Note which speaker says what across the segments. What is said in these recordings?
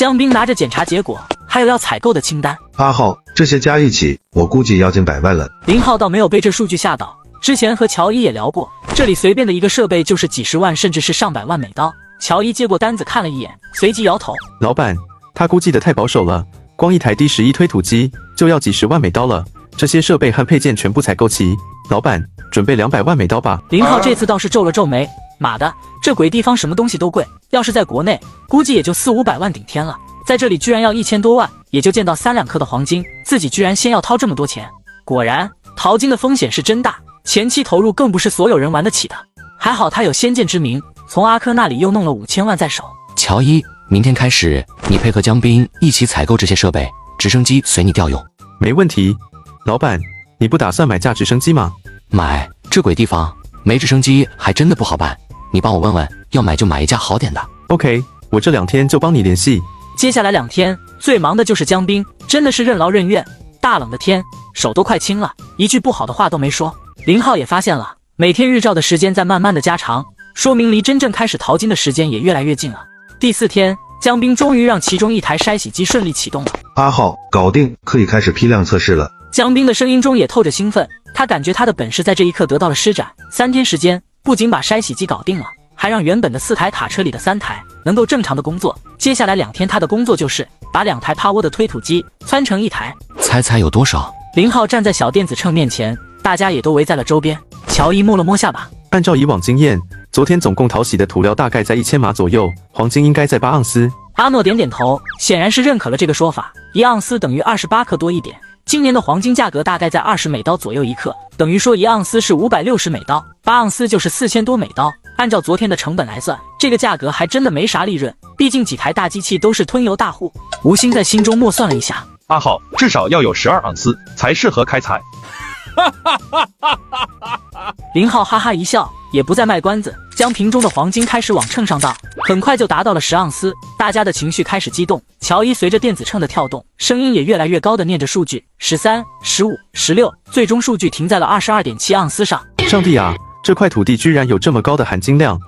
Speaker 1: 江斌拿着检查结果，还有要采购的清单。
Speaker 2: 阿浩，这些加一起，我估计要近100万了。
Speaker 1: 林浩倒没有被这数据吓到，之前和乔伊也聊过，这里随便的一个设备就是几十万，甚至是上百万美刀。乔伊接过单子看了一眼，随即摇头：“
Speaker 3: 老板，他估计的太保守了，光一台 D11推土机就要几十万美刀了。这些设备和配件全部采购齐，老板准备200万美刀吧。”
Speaker 1: 林浩这次倒是皱了皱眉，妈的，这鬼地方什么东西都贵，要是在国内，估计也就400-500万顶天了，在这里居然要1000多万，也就见到3-2克的黄金，自己居然先要掏这么多钱。果然，淘金的风险是真大，前期投入更不是所有人玩得起的。还好他有先见之明，从阿珂那里又弄了5000万在手。
Speaker 4: 乔伊，明天开始，你配合江斌一起采购这些设备，直升机随你调用。
Speaker 3: 没问题。老板，你不打算买架直升机吗？
Speaker 4: 买，这鬼地方没直升机还真的不好办，你帮我问问，要买就买一架好点的。
Speaker 3: OK， 我这2天就帮你联系。
Speaker 1: 接下来2天最忙的就是江斌，真的是任劳任怨。大冷的天，手都快青了，一句不好的话都没说。林浩也发现了，每天日照的时间在慢慢的加长，说明离真正开始淘金的时间也越来越近了。第4天，江斌终于让其中一台筛洗机顺利启动了。
Speaker 2: 阿浩，搞定，可以开始批量测试了。
Speaker 1: 江斌的声音中也透着兴奋，他感觉他的本事在这一刻得到了施展。3天时间，不仅把筛洗机搞定了，还让原本的4台卡车里的3台能够正常的工作。接下来2天，他的工作就是把2台趴窝的推土机窜成1台。
Speaker 4: 猜有多少？
Speaker 1: 林浩站在小电子秤面前，大家也都围在了周边。乔伊摸了摸下巴，
Speaker 3: 按照以往经验，昨天总共淘洗的土料大概在1000码左右，黄金应该在8盎司。
Speaker 1: 阿诺点点头，显然是认可了这个说法。1盎司等于28克多一点。今年的黄金价格大概在20美刀左右1克，等于说1盎司是560美刀，8盎司就是4000多美刀。按照昨天的成本来算，这个价格还真的没啥利润，毕竟几台大机器都是吞油大户。吴昕在心中默算了一下，
Speaker 5: 阿浩至少要有12盎司才适合开采。
Speaker 1: 林浩哈哈一笑，也不再卖关子，将瓶中的黄金开始往秤上倒，很快就达到了10盎司。大家的情绪开始激动，乔伊随着电子秤的跳动，声音也越来越高的念着数据：13、15、16，最终数据停在了22.7盎司上。
Speaker 3: 上帝啊，这块土地居然有这么高的含金量！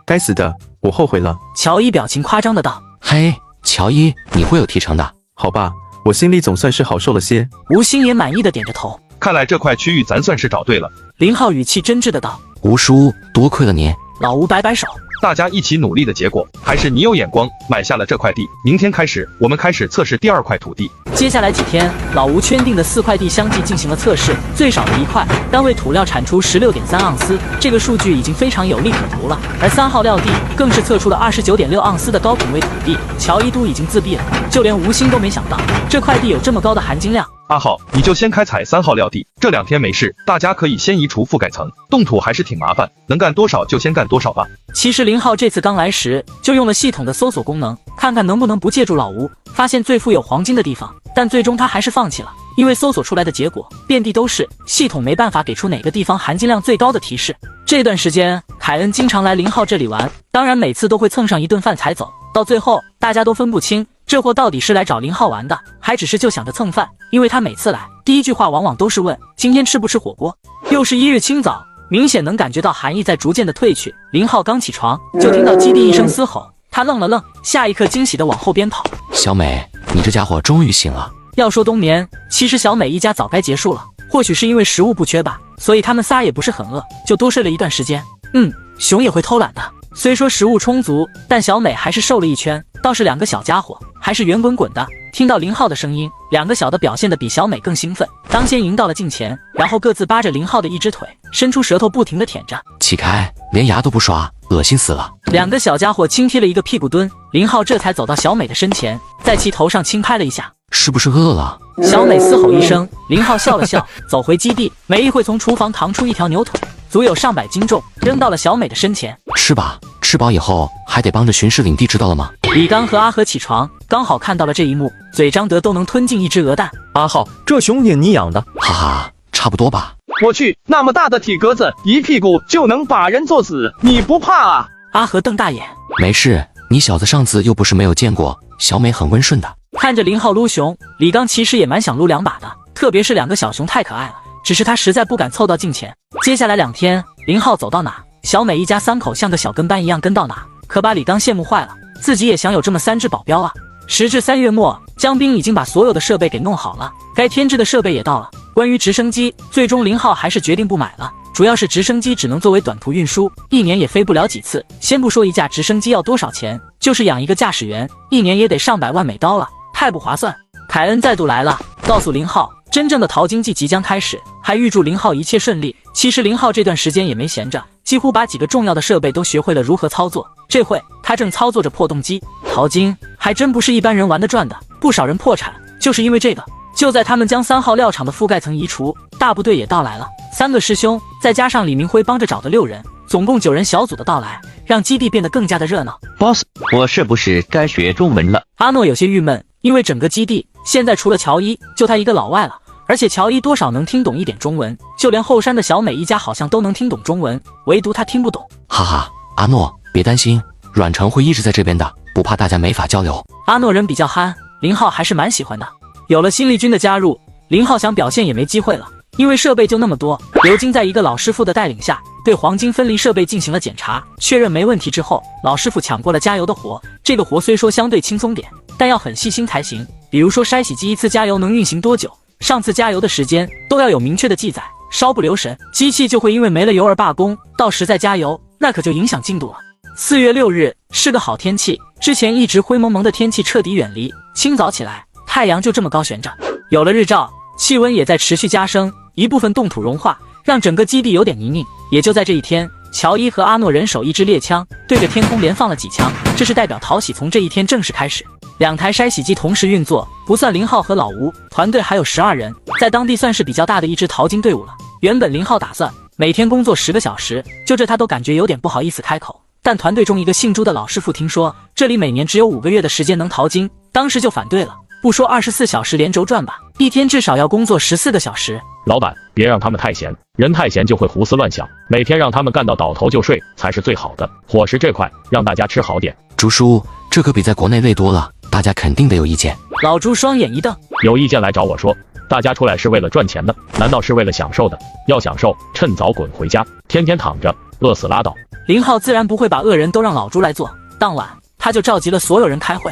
Speaker 3: 该死的，我后悔了。
Speaker 1: 乔伊表情夸张的道：“
Speaker 4: 嘿，乔伊，你会有提成的。”
Speaker 3: 好吧，我心里总算是好受了些。
Speaker 1: 吴昕也满意的点着头。
Speaker 5: 看来这块区域咱算是找对了。
Speaker 1: 林浩语气真挚的道：“
Speaker 4: 吴叔，多亏了您。”
Speaker 1: 老吴摆摆手，
Speaker 5: 大家一起努力的结果，还是你有眼光，买下了这块地。明天开始，我们开始测试第2块土地。
Speaker 1: 接下来几天，老吴圈定的4块地相继进行了测试，最少的1块单位土料产出16.3盎司，这个数据已经非常有利可图了。而3号料地更是测出了29.6盎司的高品位土地，乔伊都已经自闭了，就连吴昕都没想到这块地有这么高的含金量。
Speaker 5: 阿浩，你就先开采3号料地，这2天没事，大家可以先移除覆盖层，动土还是挺麻烦，能干多少就先干多少吧。
Speaker 1: 其实林浩这次刚来时就用了系统的搜索功能，看看能不能不借助老吴发现最富有黄金的地方，但最终他还是放弃了，因为搜索出来的结果遍地都是，系统没办法给出哪个地方含金量最高的提示。这段时间凯恩经常来林浩这里玩，当然每次都会蹭上一顿饭才走，到最后大家都分不清这货到底是来找林浩玩的，还只是就想着蹭饭，因为他每次来第一句话往往都是问今天吃不吃火锅。又是1日清早，明显能感觉到寒意在逐渐的退去。林浩刚起床就听到基地一声嘶吼，他愣了愣，下一刻惊喜的往后边跑。
Speaker 4: 小美，你这家伙终于醒了。
Speaker 1: 要说冬眠，其实小美一家早该结束了，或许是因为食物不缺吧，所以他们仨也不是很饿，就多睡了一段时间。熊也会偷懒的。虽说食物充足，但小美还是瘦了一圈，倒是2个小家伙还是圆滚滚的。听到林浩的声音，2个小的表现得比小美更兴奋，当先迎到了近前，然后各自扒着林浩的一只腿，伸出舌头不停地舔着。
Speaker 4: 起开，连牙都不刷，恶心死了。
Speaker 1: 2个小家伙轻踢了一个屁股蹲，林浩这才走到小美的身前，在其头上轻拍了一下。
Speaker 4: 是不是饿了？
Speaker 1: 小美嘶吼一声，林浩笑了笑，走回基地，没一会从厨房扛出一条牛腿，足有上百斤重，扔到了小美的身前。
Speaker 4: 吃吧，吃饱以后还得帮着巡视领地，知道了吗？
Speaker 1: 李刚和阿和起床，刚好看到了这一幕，嘴张得都能吞进一只鹅蛋。
Speaker 6: 阿浩，这熊也你养的？
Speaker 4: 哈哈，差不多吧。
Speaker 7: 我去，那么大的体格子，一屁股就能把人坐死，你不怕啊？
Speaker 1: 阿和瞪大眼，
Speaker 4: 没事，你小子上次又不是没有见过，小美很温顺的。
Speaker 1: 看着林浩撸熊，李刚其实也蛮想撸2把的，特别是2个小熊太可爱了，只是他实在不敢凑到近前。接下来2天，林浩走到哪，小美一家3口像个小跟班一样跟到哪，可把李刚羡慕坏了，自己也想有这么3只保镖啊。时至3月末，江彬已经把所有的设备给弄好了，该添置的设备也到了。关于直升机，最终林浩还是决定不买了，主要是直升机只能作为短途运输，1年也飞不了几次。先不说一架直升机要多少钱，就是养一个驾驶员，1年也得上百万美刀了，太不划算。凯恩再度来了，告诉林浩，真正的淘金季即将开始，还预祝林浩一切顺利。其实林浩这段时间也没闲着，几乎把几个重要的设备都学会了如何操作。这会他正操作着破洞机，淘金还真不是一般人玩得转的，不少人破产就是因为这个。就在他们将3号料场的覆盖层移除，大部队也到来了，3个师兄再加上李明辉帮着找的6人，总共9人小组的到来，让基地变得更加的热闹。
Speaker 8: Boss， 我是不是该学中文了？
Speaker 1: 阿诺有些郁闷，因为整个基地现在除了乔伊，就他一个老外了。而且乔伊多少能听懂一点中文，就连后山的小美一家好像都能听懂中文，唯独他听不懂。
Speaker 4: 哈哈，阿诺，别担心，阮城会一直在这边的，不怕大家没法交流。
Speaker 1: 阿诺人比较憨，林浩还是蛮喜欢的。有了新力军的加入，林浩想表现也没机会了，因为设备就那么多。刘金在一个老师傅的带领下，对黄金分离设备进行了检查，确认没问题之后，老师傅抢过了加油的活。这个活虽说相对轻松点，但要很细心才行。比如说筛洗机一次加油能运行多久，上次加油的时间都要有明确的记载，稍不留神，机器就会因为没了油而罢工，到时再加油，那可就影响进度了。4月6日是个好天气，之前一直灰蒙蒙的天气彻底远离，清早起来，太阳就这么高悬着，有了日照，气温也在持续加升，一部分冻土融化，让整个基地有点泥泞。也就在这一天，乔伊和阿诺人手一支猎枪，对着天空连放了几枪，这是代表淘洗从这一天正式开始。2台筛洗机同时运作，不算林浩和老吴，团队还有12人，在当地算是比较大的一支淘金队伍了。原本林浩打算每天工作10个小时，就这他都感觉有点不好意思开口。但团队中一个姓朱的老师傅听说这里每年只有5个月的时间能淘金，当时就反对了。不说24小时连轴转吧，一天至少要工作14个小时。
Speaker 9: 老板，别让他们太闲，人太闲就会胡思乱想，每天让他们干到倒头就睡才是最好的。伙食这块让大家吃好点。
Speaker 4: 朱叔，这可比在国内累多了，大家肯定得有意见。
Speaker 1: 老朱双眼一瞪，
Speaker 9: 有意见来找我说，大家出来是为了赚钱的，难道是为了享受的？要享受，趁早滚回家，天天躺着，饿死拉倒。
Speaker 1: 林浩自然不会把恶人都让老朱来做，当晚他就召集了所有人开会。